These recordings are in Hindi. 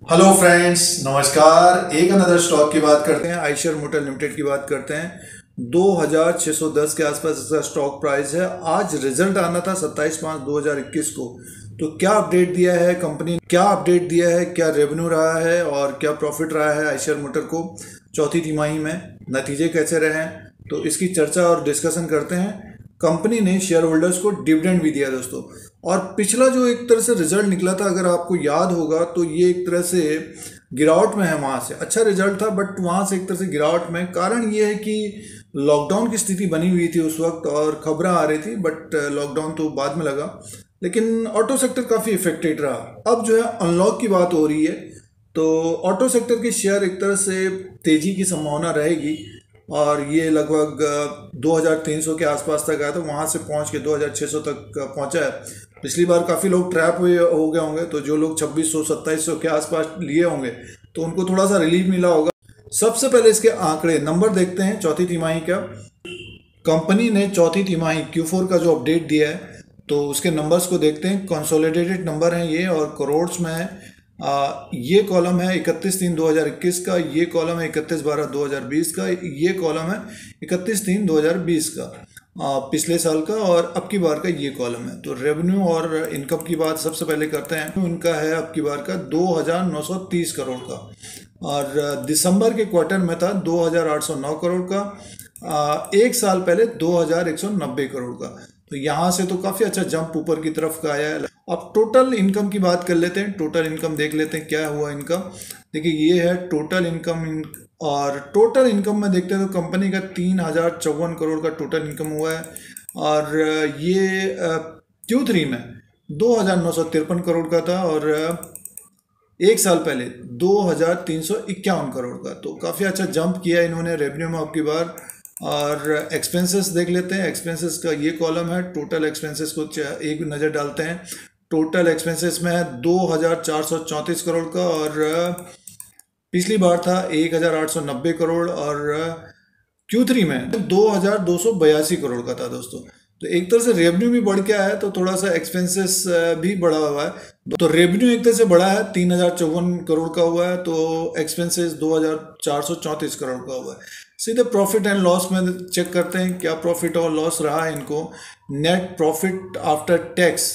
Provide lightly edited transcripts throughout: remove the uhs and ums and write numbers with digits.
हेलो फ्रेंड्स, नमस्कार। एक अनदर स्टॉक की बात करते हैं, आइशर मोटर लिमिटेड की बात करते हैं। 2610 के आसपास इसका स्टॉक प्राइस है। आज रिजल्ट आना था 27/5/2021 को। तो क्या अपडेट दिया है कंपनी, क्या अपडेट दिया है, क्या रेवेन्यू रहा है और क्या प्रॉफिट रहा है आइशर मोटर को चौथी तिमाही में, नतीजे कैसे रहे हैं, तो इसकी चर्चा और डिस्कशन करते हैं। कंपनी ने शेयर होल्डर्स को डिविडेंड भी दिया दोस्तों। और पिछला जो एक तरह से रिजल्ट निकला था, अगर आपको याद होगा तो ये एक तरह से गिरावट में है। वहाँ से अच्छा रिजल्ट था बट वहाँ से एक तरह से गिरावट में। कारण ये है कि लॉकडाउन की स्थिति बनी हुई थी उस वक्त और खबरें आ रही थी, बट लॉकडाउन तो बाद में लगा। लेकिन ऑटो सेक्टर काफ़ी इफेक्टेड रहा। अब जो है अनलॉक की बात हो रही है, तो ऑटो सेक्टर के शेयर एक तरह से तेज़ी की संभावना रहेगी। और ये लगभग 2300 के आसपास तक आया, तो वहाँ से पहुँच के 2600 तक पहुँचा है। पिछली बार काफ़ी लोग ट्रैप हुए हो गए होंगे, तो जो लोग 2600 2700 के आसपास लिए होंगे तो उनको थोड़ा सा रिलीफ मिला होगा। सबसे पहले इसके आंकड़े नंबर देखते हैं चौथी तिमाही का। कंपनी ने चौथी तिमाही Q4 का जो अपडेट दिया है, तो उसके नंबर्स को देखते हैं। कंसोलिडेटेड नंबर हैं ये और करोड़्स में है। ये कॉलम है 31/3/2021 का, ये कॉलम है 31/12/2020 का, ये कॉलम है 31/3/2020 का, पिछले साल का और अब की बार का ये कॉलम है। तो रेवेन्यू और इनकम की बात सबसे पहले करते हैं। इनका है अब की बार का 2930 करोड़ का, और दिसंबर के क्वार्टर में था 2809 करोड़ का, एक साल पहले 2190 करोड़ का। तो यहाँ से तो काफ़ी अच्छा जंप ऊपर की तरफ का आया है। अब टोटल इनकम की बात कर लेते हैं। टोटल इनकम देख लेते हैं क्या हुआ इनकम। देखिए ये है टोटल इनकम और टोटल इनकम में देखते हैं तो कंपनी का 3054 करोड़ का टोटल इनकम हुआ है। और ये Q3 में 2953 करोड़ का था और एक साल पहले 2351 करोड़ का। तो काफ़ी अच्छा जंप किया इन्होंने रेवेन्यू में अब की बार। और एक्सपेंसेस देख लेते हैं। एक्सपेंसेस का ये कॉलम है। टोटल एक्सपेंसेस को एक नज़र डालते हैं। टोटल एक्सपेंसेस में है 2434 करोड़ का, और पिछली बार था 1890 करोड़, और Q3 में 2282 करोड़ का था दोस्तों। तो एक तरह से रेवेन्यू भी बढ़ के आया है, तो थोड़ा सा एक्सपेंसेस भी बढ़ा हुआ है। तो रेवेन्यू एक तरह से बढ़ा है, 3054 करोड़ का हुआ है, तो एक्सपेंसेस 2434 करोड़ का हुआ है। सीधे प्रॉफिट एंड लॉस में चेक करते हैं क्या प्रॉफिट और लॉस रहा है इनको। Net profit after tax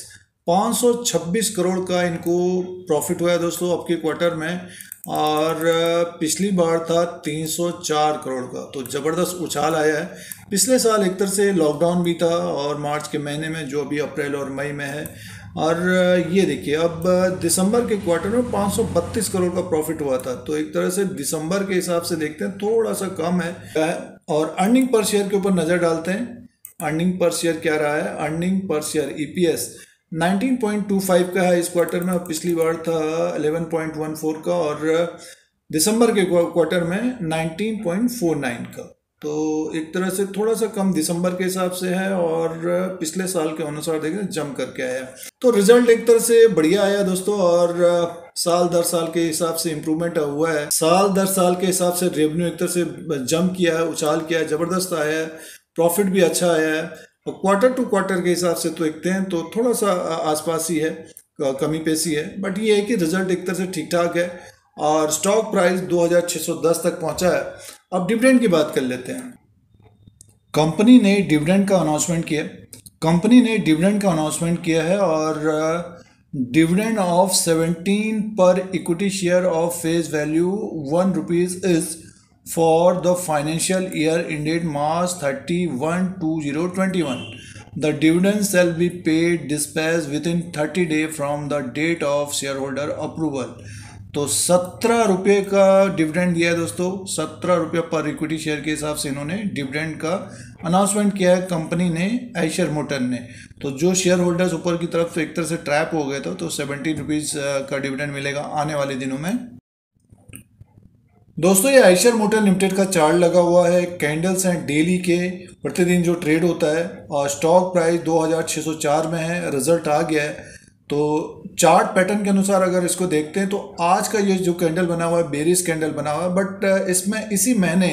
526 crore का इनको प्रॉफिट हुआ है दोस्तों अब के क्वार्टर में, और पिछली बार था 304 करोड़ का। तो ज़बरदस्त उछाल आया है। पिछले साल एक तरह से लॉकडाउन भी था और मार्च के महीने में, जो अभी अप्रैल और मई में है। और ये देखिए अब दिसंबर के क्वार्टर में 532 करोड़ का प्रॉफिट हुआ था। तो एक तरह से दिसंबर के हिसाब से देखते हैं थोड़ा सा कम है। और अर्निंग पर शेयर के ऊपर नज़र डालते हैं। अर्निंग पर शेयर क्या रहा है। अर्निंग पर शेयर EPS 19.25 का है इस क्वार्टर में, और पिछली बार था 11.14 का, और दिसंबर के क्वार्टर में 19.49 का। तो एक तरह से थोड़ा सा कम दिसंबर के हिसाब से है, और पिछले साल के अनुसार देखें जम करके आया। तो रिजल्ट एक तरह से बढ़िया आया दोस्तों, और साल दर साल के हिसाब से इम्प्रूवमेंट हुआ है। साल दर साल के हिसाब से रेवेन्यू एक तरह से जम किया है, उछाल किया है, ज़बरदस्त आया है। प्रॉफिट भी अच्छा आया है। और क्वार्टर टू क्वार्टर के हिसाब से तो देखते हैं तो थोड़ा सा आसपास ही है, कमी पेशी है, बट ये है कि रिजल्ट एक तरह से ठीक ठाक है। और स्टॉक प्राइस 2610 तक पहुंचा है। अब डिविडेंड की बात कर लेते हैं। कंपनी ने डिविडेंड का अनाउंसमेंट किया। कंपनी ने डिविडेंड का अनाउंसमेंट किया है, और डिविडेंड ऑफ 17 पर equity share of face value 1 rupees is for the financial year ended March 31, 2021. The dividend shall be paid dispatched within 30 days from the date of shareholder approval. तो 17 रुपये का डिविडेंड दिया है दोस्तों। 17 रुपये पर इक्विटी शेयर के हिसाब से इन्होंने डिविडेंड का अनाउंसमेंट किया है कंपनी ने, आइशर मोटर ने। तो जो शेयर होल्डर्स ऊपर की तरफ तो एक तरह से ट्रैप हो गए थे, तो 17 रुपीज़ का डिविडेंड मिलेगा आने वाले दिनों में। दोस्तों ये आइशर मोटर लिमिटेड का चार्ट लगा हुआ है। कैंडल्स हैं डेली के, प्रतिदिन जो ट्रेड होता है, और स्टॉक प्राइस 2604 में है। रिजल्ट आ गया है। तो चार्ट पैटर्न के अनुसार अगर इसको देखते हैं तो आज का ये जो कैंडल बना हुआ है बेरिश कैंडल बना हुआ है, बट इसमें इसी महीने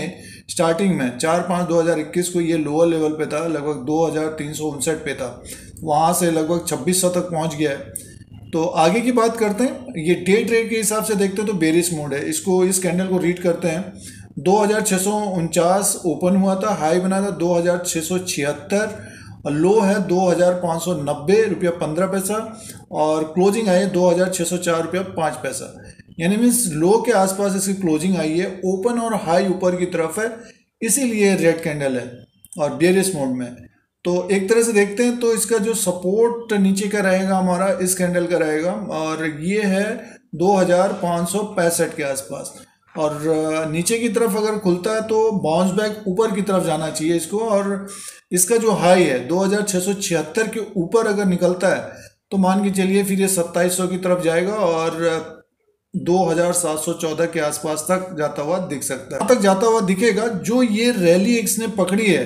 स्टार्टिंग में 4/5/2021 को ये लोअर लेवल पे था, लगभग 2359 पे था। वहाँ से लगभग 2600 तक पहुँच गया है। तो आगे की बात करते हैं, ये डे ट्रेड के हिसाब से देखते हैं तो बेरिश मोड है। इसको, इस कैंडल को रीड करते हैं। 2649 ओपन हुआ था, हाई बना था 2676 और लो है 2590 रुपया 15 पैसा और क्लोजिंग आई है 2604 रुपया 5 पैसा। यानी मीन्स लो के आसपास इसकी क्लोजिंग आई है, ओपन और हाई ऊपर की तरफ है, इसीलिए रेड कैंडल है और बेयरिश मोड में। तो एक तरह से देखते हैं तो इसका जो सपोर्ट नीचे का रहेगा हमारा, इस कैंडल का रहेगा और ये है 2565 के आसपास। और नीचे की तरफ अगर खुलता है तो बाउंस बैक ऊपर की तरफ जाना चाहिए इसको। और इसका जो हाई है 2676 के ऊपर अगर निकलता है तो मान के चलिए फिर ये 2700 की तरफ जाएगा और 2714 के आसपास तक जाता हुआ दिख सकता है, तक जाता हुआ दिखेगा। जो ये रैली इसने पकड़ी है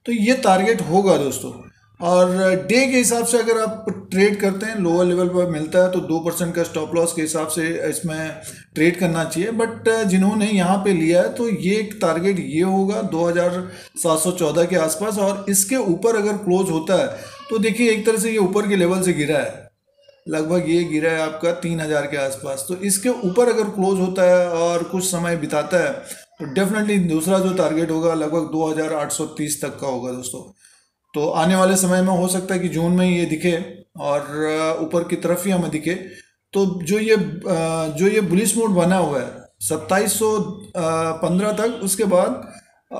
तो ये टारगेट होगा दोस्तों। और डे के हिसाब से अगर आप ट्रेड करते हैं, लोअर लेवल पर मिलता है तो 2% का स्टॉप लॉस के हिसाब से इसमें ट्रेड करना चाहिए। बट जिन्होंने यहाँ पे लिया है तो ये एक टारगेट ये होगा 2714 के आसपास। और इसके ऊपर अगर क्लोज होता है तो देखिए एक तरह से ये ऊपर के लेवल से गिरा है, लगभग ये गिरा है आपका 3000 के आसपास। तो इसके ऊपर अगर क्लोज होता है और कुछ समय बिताता है तो डेफिनेटली दूसरा जो टारगेट होगा लगभग 2830 तक का होगा दोस्तों। तो आने वाले समय में हो सकता है कि जून में ये दिखे और ऊपर की तरफ ही हमें दिखे। तो जो ये बुलिश मोड बना हुआ है 2715 तक, उसके बाद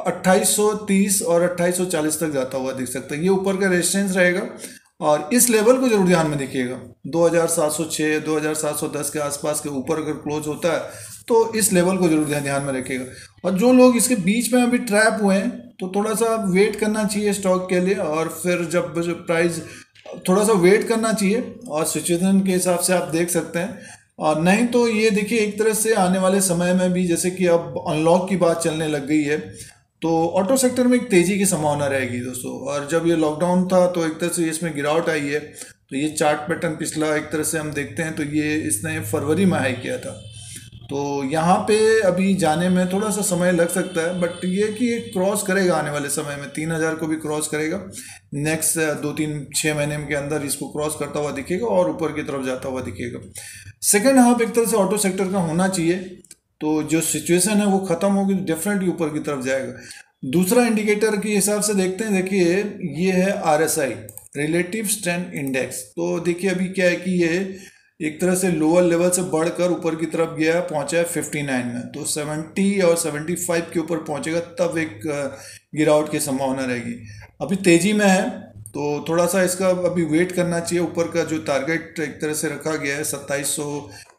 2830 और 2840 तक जाता हुआ दिख सकता है। ये ऊपर का रेजिस्टेंस रहेगा और इस लेवल को जरूर ध्यान में देखिएगा। 2706 2710 के आसपास के ऊपर अगर क्लोज होता है तो इस लेवल को जरूर ध्यान में रखिएगा। और जो लोग इसके बीच में अभी ट्रैप हुए हैं तो थोड़ा सा वेट करना चाहिए स्टॉक के लिए, और फिर जब प्राइस थोड़ा सा वेट करना चाहिए और सिचुएशन के हिसाब से आप देख सकते हैं। और नहीं तो ये देखिए एक तरह से आने वाले समय में भी, जैसे कि अब अनलॉक की बात चलने लग गई है, तो ऑटो सेक्टर में एक तेज़ी की संभावना रहेगी दोस्तों। और जब ये लॉकडाउन था तो एक तरह से इसमें गिरावट आई है। तो ये चार्ट पैटर्न पिछला एक तरह से हम देखते हैं तो ये इसने फरवरी में हाई किया था। तो यहाँ पे अभी जाने में थोड़ा सा समय लग सकता है, बट ये कि ये क्रॉस करेगा आने वाले समय में, 3000 को भी क्रॉस करेगा। नेक्स्ट 2-3-6 महीने के अंदर इसको क्रॉस करता हुआ दिखेगा और ऊपर की तरफ जाता हुआ दिखेगा। सेकेंड हाफ एक तरह से ऑटो सेक्टर का होना चाहिए, तो जो सिचुएशन है वो ख़त्म होगी तो डेफिनेटली ऊपर की तरफ जाएगा। दूसरा इंडिकेटर के हिसाब से देखते हैं, देखिए ये है RSI, रिलेटिव स्ट्रेंथ इंडेक्स। तो देखिए अभी क्या है कि ये एक तरह से लोअर लेवल से बढ़कर ऊपर की तरफ गया, पहुंचा है 59 में। तो 70 और 75 के ऊपर पहुंचेगा तब एक गिरावट की संभावना रहेगी। अभी तेजी में है तो थोड़ा सा इसका अभी वेट करना चाहिए। ऊपर का जो टारगेट एक तरह से रखा गया है 2700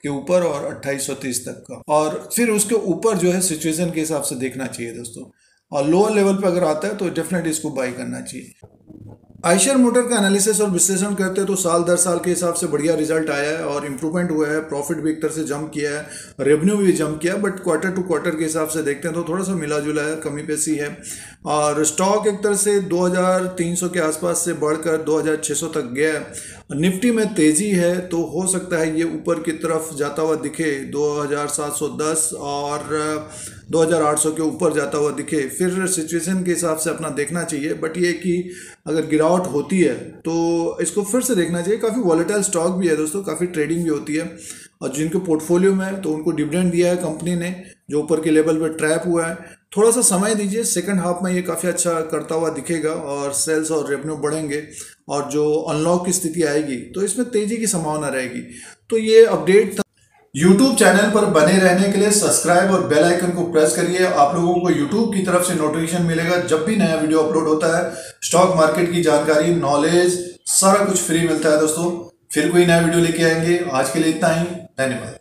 के ऊपर और 2830 तक का, और फिर उसके ऊपर जो है सिचुएशन के हिसाब से देखना चाहिए दोस्तों। और लोअर लेवल पर अगर आता है तो डेफिनेटली इसको बाई करना चाहिए। आइशर मोटर का एनालिसिस और विश्लेषण करते हैं तो साल दर साल के हिसाब से बढ़िया रिजल्ट आया है और इम्प्रूवमेंट हुआ है। प्रॉफिट भी एक तरह से जंप किया है, रेवेन्यू भी जंप किया है। बट क्वार्टर टू क्वार्टर के हिसाब से देखते हैं तो थोड़ा सा मिला जुला है, कमी पेशी है। और स्टॉक एक तरह से 2300 के आसपास से बढ़कर 2600 तक गया है। निफ्टी में तेज़ी है तो हो सकता है ये ऊपर की तरफ जाता हुआ दिखे, 2710 और 2800 के ऊपर जाता हुआ दिखे। फिर सिचुएशन के हिसाब से अपना देखना चाहिए। बट ये कि अगर गिरावट होती है तो इसको फिर से देखना चाहिए। काफ़ी वॉलेटाइल स्टॉक भी है दोस्तों, काफ़ी ट्रेडिंग भी होती है। और जिनके पोर्टफोलियो में है तो उनको डिविडेंड दिया है कंपनी ने, जो ऊपर के लेवल पर ट्रैप हुआ है। थोड़ा सा समय दीजिए, सेकंड हाफ में ये काफ़ी अच्छा करता हुआ दिखेगा और सेल्स और रेवेन्यू बढ़ेंगे और जो अनलॉक की स्थिति आएगी तो इसमें तेज़ी की संभावना रहेगी। तो ये अपडेट था। YouTube चैनल पर बने रहने के लिए सब्सक्राइब और बेल आइकन को प्रेस करिए। आप लोगों को YouTube की तरफ से नोटिफिकेशन मिलेगा जब भी नया वीडियो अपलोड होता है। स्टॉक मार्केट की जानकारी, नॉलेज, सारा कुछ फ्री मिलता है दोस्तों। फिर कोई नया वीडियो लेके आएंगे। आज के लिए इतना ही, धन्यवाद।